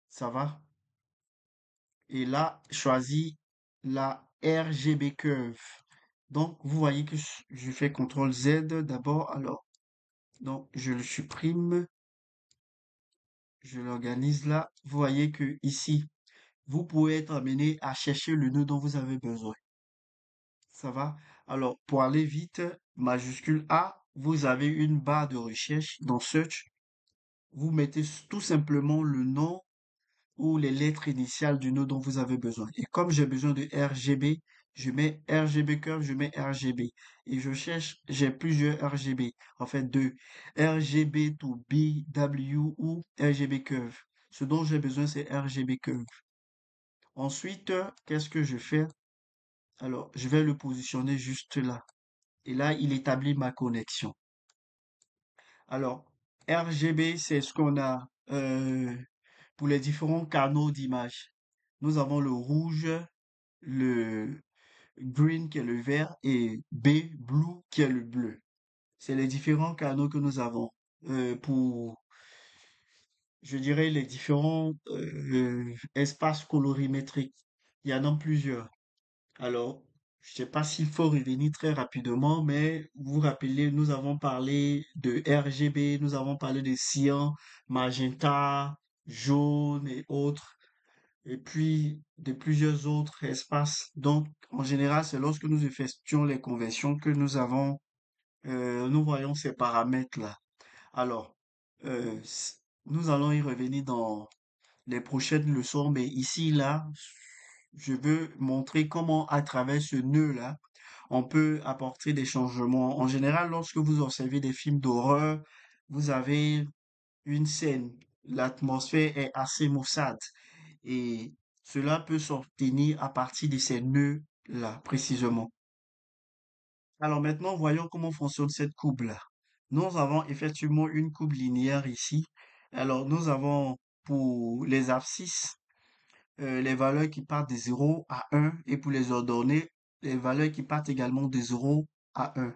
Ça va? Et là, choisis la RGB Curve. Donc, vous voyez que je fais CTRL Z d'abord. Alors, donc, je le supprime. Je l'organise là. Vous voyez que ici, vous pouvez être amené à chercher le nœud dont vous avez besoin. Ça va? Alors, pour aller vite, majuscule A, vous avez une barre de recherche dans Search. Vous mettez tout simplement le nom ou les lettres initiales du nœud dont vous avez besoin. Et comme j'ai besoin de RGB, Je mets RGB curve, je mets RGB. Et je cherche, j'ai plusieurs RGB. En fait, deux. RGB to BW ou RGB curve. Ce dont j'ai besoin, c'est RGB curve. Ensuite, qu'est-ce que je fais? Alors, je vais le positionner juste là. Et là, il établit ma connexion. Alors, RGB, c'est ce qu'on a pour les différents canaux d'image. Nous avons le rouge, le green qui est le vert et blue qui est le bleu. C'est les différents canaux que nous avons pour, je dirais, les différents espaces colorimétriques. Il y en a plusieurs. Alors, je sais pas s'il faut revenir très rapidement, mais vous vous rappelez, nous avons parlé de RGB, nous avons parlé de cyan, magenta, jaune et autres, et puis de plusieurs autres espaces. Donc, en général, c'est lorsque nous effectuons les conversions que nous voyons ces paramètres-là. Alors, nous allons y revenir dans les prochaines leçons, mais ici, là, je veux montrer comment, à travers ce nœud-là, on peut apporter des changements. En général, lorsque vous observez des films d'horreur, vous avez une scène, l'atmosphère est assez maussade et cela peut s'obtenir à partir de ces nœuds-là, précisément. Alors maintenant, voyons comment fonctionne cette courbe-là. Nous avons effectivement une courbe linéaire ici. Alors, nous avons pour les abscisses les valeurs qui partent de 0 à 1 et pour les ordonnées, les valeurs qui partent également de 0 à 1.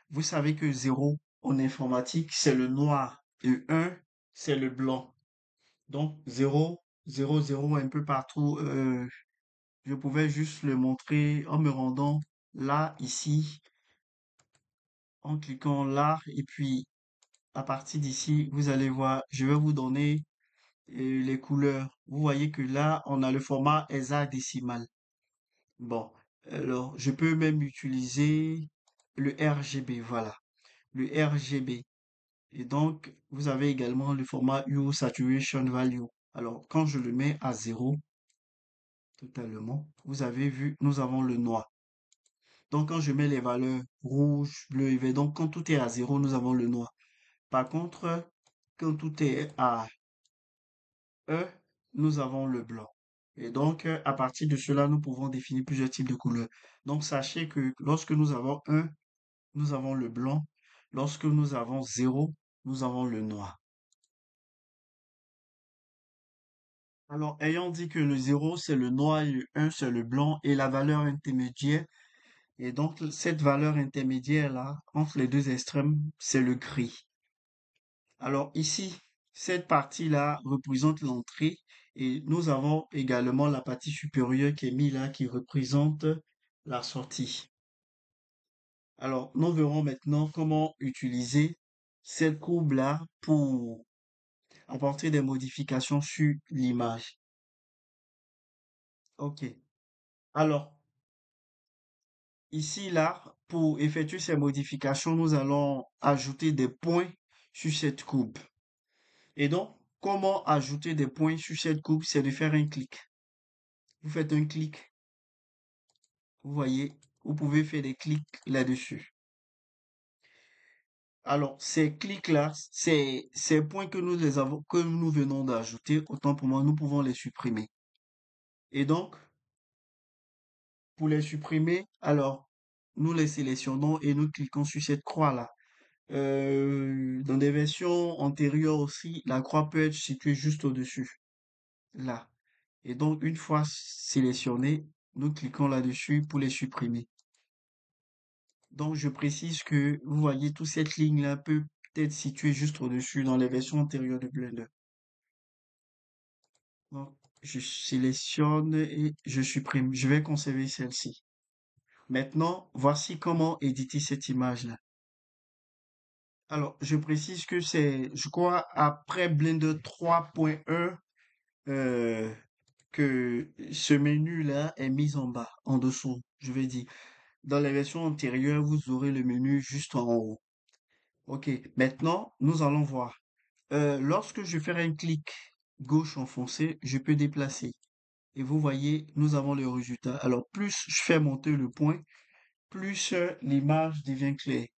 Vous savez que 0 en informatique, c'est le noir et 1, c'est le blanc. Donc 0, 0, 0 un peu partout. Je pouvais juste le montrer en me rendant là, ici, en cliquant là et puis à partir d'ici, vous allez voir, je vais vous donner les couleurs. Vous voyez que là, on a le format hexadécimal. Bon, alors je peux même utiliser le RGB, voilà, le RGB. Et donc, vous avez également le format Hue Saturation Value. Alors, quand je le mets à 0, totalement, vous avez vu, nous avons le noir. Donc, quand je mets les valeurs rouge, bleu et vert, donc quand tout est à 0, nous avons le noir. Par contre, quand tout est à E, nous avons le blanc. Et donc, à partir de cela, nous pouvons définir plusieurs types de couleurs. Donc, sachez que lorsque nous avons 1, nous avons le blanc. Lorsque nous avons 0, nous avons le noir. Alors, ayant dit que le 0, c'est le noir et le 1, c'est le blanc et la valeur intermédiaire. Et donc, cette valeur intermédiaire-là, entre les deux extrêmes, c'est le gris. Alors ici, cette partie-là représente l'entrée et nous avons également la partie supérieure qui est mise là, qui représente la sortie. Alors, nous verrons maintenant comment utiliser cette courbe-là pour apporter des modifications sur l'image. OK. Alors, ici, là, pour effectuer ces modifications, nous allons ajouter des points sur cette courbe. Et donc, comment ajouter des points sur cette courbe? C'est de faire un clic. Vous faites un clic, vous voyez, vous pouvez faire des clics là-dessus. Alors, ces clics-là, ces points que nous les avons, que nous venons d'ajouter, autant pour moi, nous pouvons les supprimer. Et donc, pour les supprimer, alors, nous les sélectionnons et nous cliquons sur cette croix-là. Dans des versions antérieures aussi, la croix peut être située juste au-dessus, là. Et donc, une fois sélectionné, nous cliquons là-dessus pour les supprimer. Donc, je précise que vous voyez, toute cette ligne-là peut être située juste au-dessus dans les versions antérieures de Blender. Donc, je sélectionne et je supprime. Je vais conserver celle-ci. Maintenant, voici comment éditer cette image-là. Alors, je précise que c'est, je crois, après Blender 3.1 euh, que ce menu-là est mis en bas, en dessous, je vais dire. Dans les versions antérieures, vous aurez le menu juste en haut. Ok, maintenant, nous allons voir. Lorsque je fais un clic gauche enfoncé, je peux déplacer. Et vous voyez, nous avons le résultat. Alors, plus je fais monter le point, plus l'image devient claire.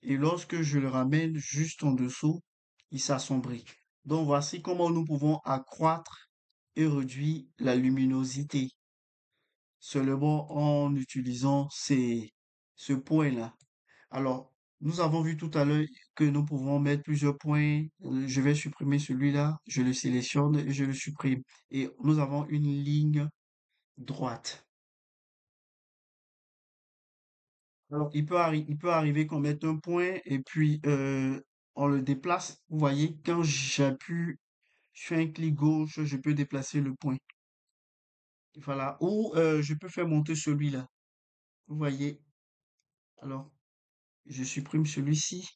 Et lorsque je le ramène juste en dessous, il s'assombrit. Donc, voici comment nous pouvons accroître et réduire la luminosité seulement en utilisant ce point-là. Alors, nous avons vu tout à l'heure que nous pouvons mettre plusieurs points. Je vais supprimer celui-là, je le sélectionne et je le supprime. Et nous avons une ligne droite. Alors, il peut arriver qu'on mette un point et puis on le déplace. Vous voyez, quand j'appuie, je fais un clic gauche, je peux déplacer le point. Voilà. Ou je peux faire monter celui-là. Vous voyez. Alors, je supprime celui-ci.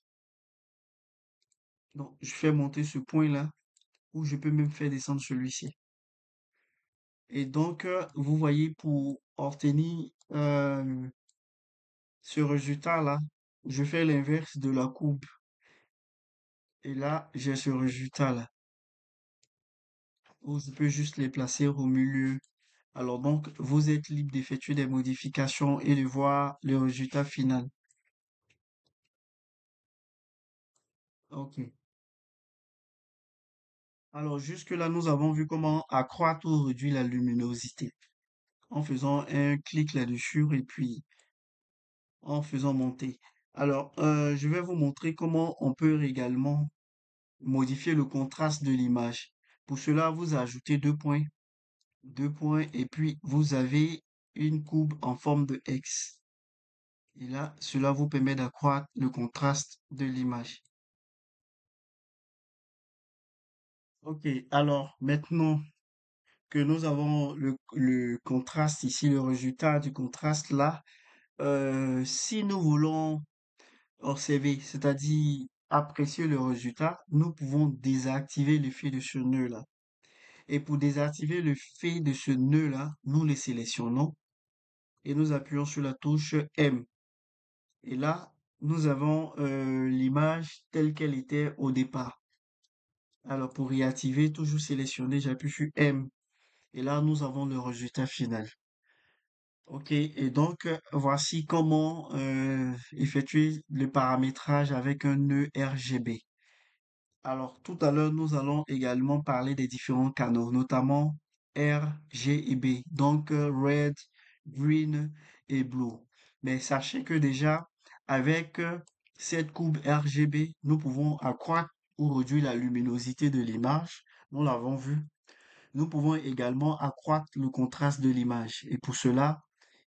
Donc, je fais monter ce point-là. Ou je peux même faire descendre celui-ci. Et donc, vous voyez, pour obtenir ce résultat-là, je fais l'inverse de la courbe. Et là, j'ai ce résultat-là. Ou je peux juste les placer au milieu. Alors donc, vous êtes libre d'effectuer des modifications et de voir le résultat final. OK. Alors jusque-là, nous avons vu comment accroître ou réduire la luminosité en faisant un clic là-dessus et puis en faisant monter. Alors, je vais vous montrer comment on peut également modifier le contraste de l'image. Pour cela, vous ajoutez deux points, et puis vous avez une courbe en forme de X. Et là, cela vous permet d'accroître le contraste de l'image. Ok, alors maintenant que nous avons le contraste ici, le résultat du contraste là, si nous voulons observer, c'est-à-dire apprécier le résultat, nous pouvons désactiver l'effet de ce nœud-là. Et pour désactiver l'effet de ce nœud-là, nous les sélectionnons et nous appuyons sur la touche M. Et là, nous avons l'image telle qu'elle était au départ. Alors pour y activer, toujours sélectionner, j'appuie sur M. Et là, nous avons le résultat final. OK, et donc voici comment effectuer le paramétrage avec un nœud RGB. Alors tout à l'heure, nous allons également parler des différents canaux, notamment R, G et B, donc Red, Green et Blue. Mais sachez que déjà, avec cette courbe RGB, nous pouvons accroître ou réduire la luminosité de l'image. Nous l'avons vu. Nous pouvons également accroître le contraste de l'image. Et pour cela,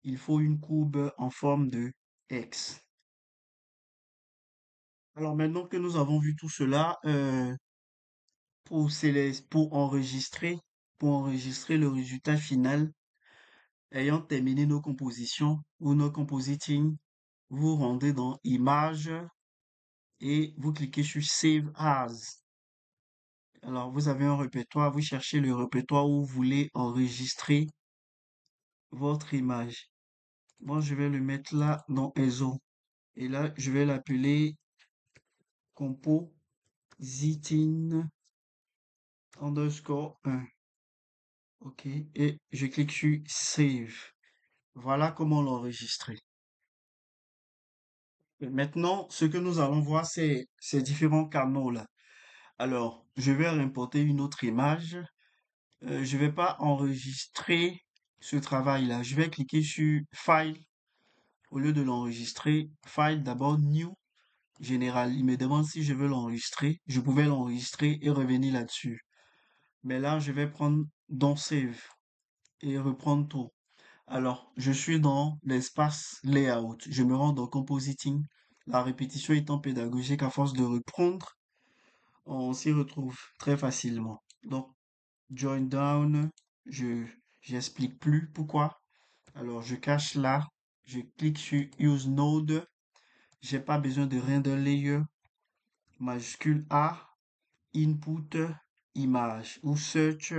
il faut une courbe en forme de X. Alors maintenant que nous avons vu tout cela, pour enregistrer le résultat final, ayant terminé nos compositions ou nos compositing, vous rendez dans Images et vous cliquez sur Save As. Alors vous avez un répertoire, vous cherchez le répertoire où vous voulez enregistrer votre image. Moi, je vais le mettre là dans ESO. Et là, je vais l'appeler compositing underscore 1. OK. Et je clique sur Save. Voilà comment l'enregistrer. Et maintenant, ce que nous allons voir, c'est ces différents canaux-là. Alors, je vais importer une autre image. Je vais pas enregistrer ce travail-là. Je vais cliquer sur File au lieu de l'enregistrer. File d'abord, New, Général. Il me demande si je veux l'enregistrer. Je pouvais l'enregistrer et revenir là-dessus. Mais là, je vais prendre dans Save et reprendre tout. Alors, je suis dans l'espace Layout. Je me rends dans Compositing. La répétition étant pédagogique, à force de reprendre, on s'y retrouve très facilement. Donc, Join Down, j'explique plus pourquoi. Alors, je cache là, je clique sur Use Node. J'ai pas besoin de render layer. Majuscule A, Input, Image ou Search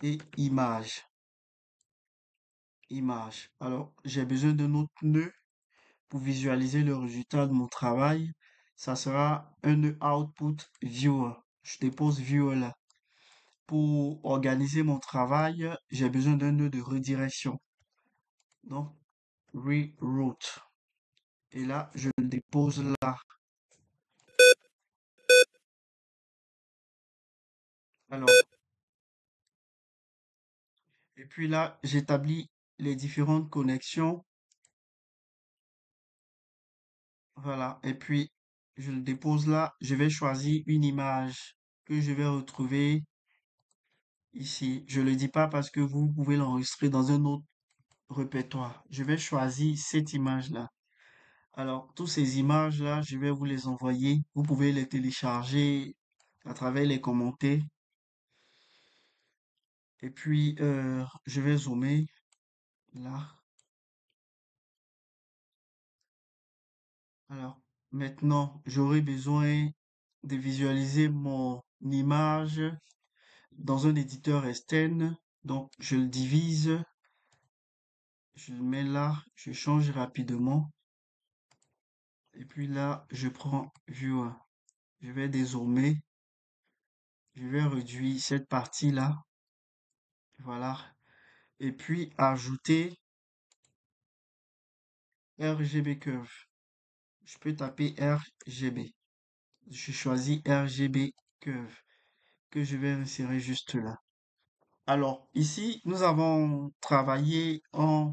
et Image. Image. Alors, j'ai besoin d'un autre nœud pour visualiser le résultat de mon travail. Ça sera un nœud Output Viewer. Je dépose Viewer là. pour organiser mon travail, j'ai besoin d'un nœud de redirection. Donc, reroute. Et là, je le dépose là. Alors, et puis là, j'établis les différentes connexions. Voilà. Et puis, je le dépose là. Je vais choisir une image que je vais retrouver ici. Je le dis pas parce que vous pouvez l'enregistrer dans un autre répertoire. Je vais choisir cette image-là. Alors, toutes ces images-là, je vais vous les envoyer. Vous pouvez les télécharger à travers les commentaires. Et puis, je vais zoomer là. Alors, maintenant, j'aurai besoin de visualiser mon image dans un éditeur externe. Donc, je le divise, je le mets là, je change rapidement. Et puis là, je prends Viewer. Je vais dézoomer. Je vais réduire cette partie-là. Voilà. Et puis, ajouter RGB Curve. Je peux taper RGB. Je choisis RGB Curve que je vais insérer juste là. Alors, ici, nous avons travaillé en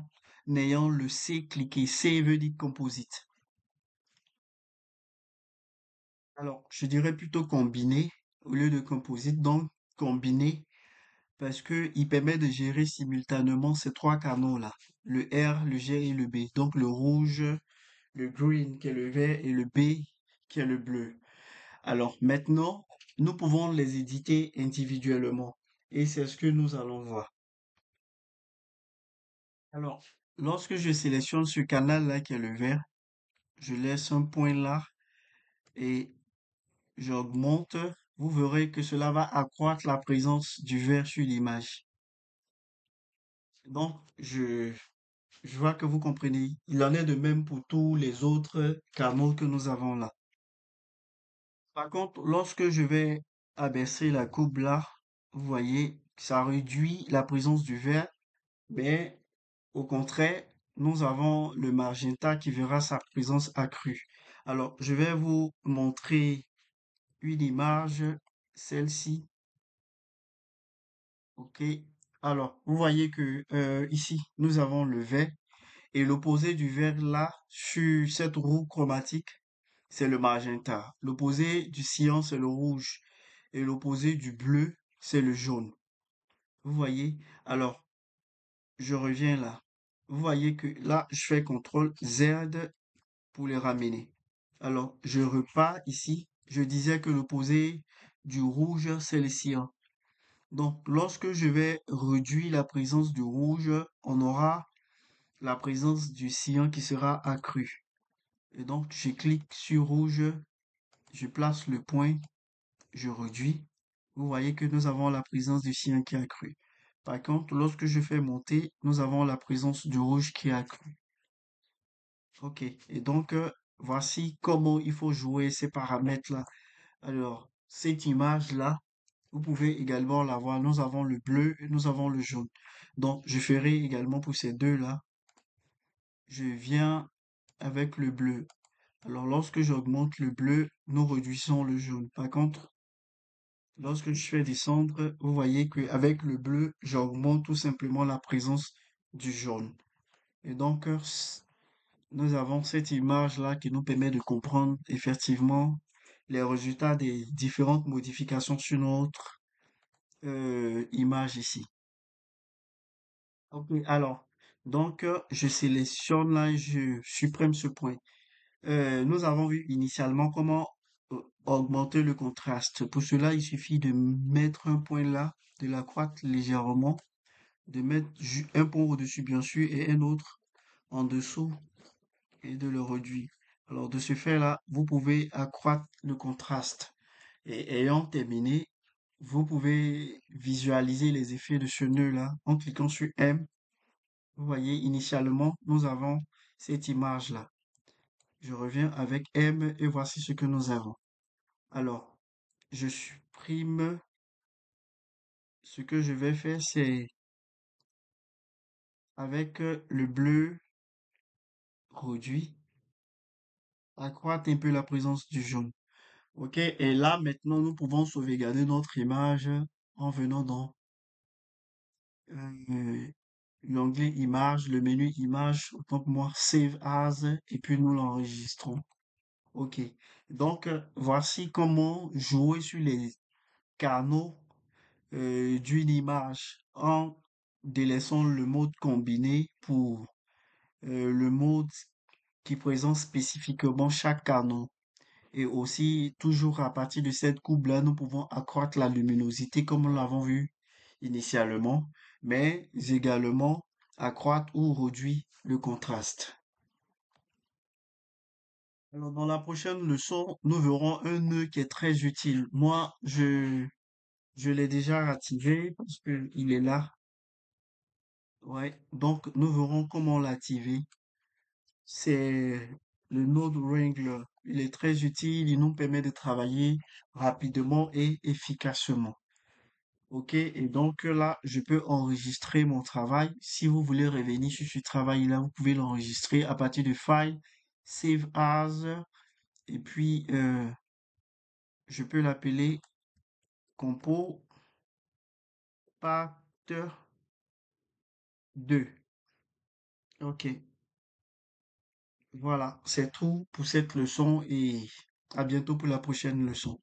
ayant le C cliqué. C veut dire composite. Alors, je dirais plutôt combiner au lieu de composite. Donc, combiner parce que il permet de gérer simultanément ces trois canaux-là. Le R, le G et le B. Donc, le rouge, le green qui est le vert et le B qui est le bleu. Alors, maintenant, nous pouvons les éditer individuellement. Et c'est ce que nous allons voir. Alors, lorsque je sélectionne ce canal-là qui est le vert, je laisse un point là et j'augmente. Vous verrez que cela va accroître la présence du vert sur l'image. Donc, je vois que vous comprenez. Il en est de même pour tous les autres canaux que nous avons là. Par contre, lorsque je vais abaisser la courbe là, vous voyez, ça réduit la présence du vert, mais au contraire, nous avons le magenta qui verra sa présence accrue. Alors, je vais vous montrer une image, celle-ci. OK. Alors, vous voyez que ici, nous avons le vert et l'opposé du vert là, sur cette roue chromatique, c'est le magenta. L'opposé du cyan, c'est le rouge. Et l'opposé du bleu, c'est le jaune. Vous voyez? Alors, je reviens là. Vous voyez que là, je fais CTRL Z pour les ramener. Alors, je repars ici. Je disais que l'opposé du rouge, c'est le cyan. Donc, lorsque je vais réduire la présence du rouge, on aura la présence du cyan qui sera accrue. Et donc, je clique sur rouge, je place le point, je réduis. Vous voyez que nous avons la présence du cyan qui est accrue. Par contre, lorsque je fais monter, nous avons la présence du rouge qui est accrue. OK. Et donc, voici comment il faut jouer ces paramètres-là. Alors, cette image-là, vous pouvez également la voir. Nous avons le bleu et nous avons le jaune. Donc, je ferai également pour ces deux-là. Je viens avec le bleu. Alors, lorsque j'augmente le bleu, nous réduisons le jaune. Par contre, lorsque je fais descendre, vous voyez qu'avec le bleu, j'augmente tout simplement la présence du jaune. Et donc, nous avons cette image-là qui nous permet de comprendre effectivement les résultats des différentes modifications sur notre image ici. Ok, alors, donc, je sélectionne là, je supprime ce point. Nous avons vu initialement comment augmenter le contraste. Pour cela, il suffit de mettre un point là, de l'accroître légèrement, de mettre un point au-dessus, bien sûr, et un autre en dessous, et de le réduire. Alors, de ce fait-là, vous pouvez accroître le contraste. Et ayant terminé, vous pouvez visualiser les effets de ce nœud-là en cliquant sur M. Vous voyez, initialement, nous avons cette image-là. Je reviens avec M et voici ce que nous avons. Alors, je supprime Ce que je vais faire, c'est avec le bleu réduit, accroître un peu la présence du jaune. OK, et là, maintenant, nous pouvons sauvegarder notre image en venant dans euh, l'onglet Images, le menu Images, autant pour moi, Save As, et puis nous l'enregistrons. OK, donc voici comment jouer sur les canaux d'une image en délaissant le mode combiné pour le mode qui présente spécifiquement chaque canon. Et aussi, toujours à partir de cette courbe-là, nous pouvons accroître la luminosité comme nous l'avons vu initialement, mais également accroître ou réduire le contraste. Alors, dans la prochaine leçon, nous verrons un nœud qui est très utile. Moi, je l'ai déjà activé parce que il est là. Ouais. Donc, nous verrons comment l'activer. C'est le Node Wrangler. Il est très utile. Il nous permet de travailler rapidement et efficacement. OK. Et donc là, je peux enregistrer mon travail. Si vous voulez revenir sur ce travail-là, vous pouvez l'enregistrer à partir de File, Save As. Et puis, je peux l'appeler Compo Part 2. OK. Voilà, c'est tout pour cette leçon et à bientôt pour la prochaine leçon.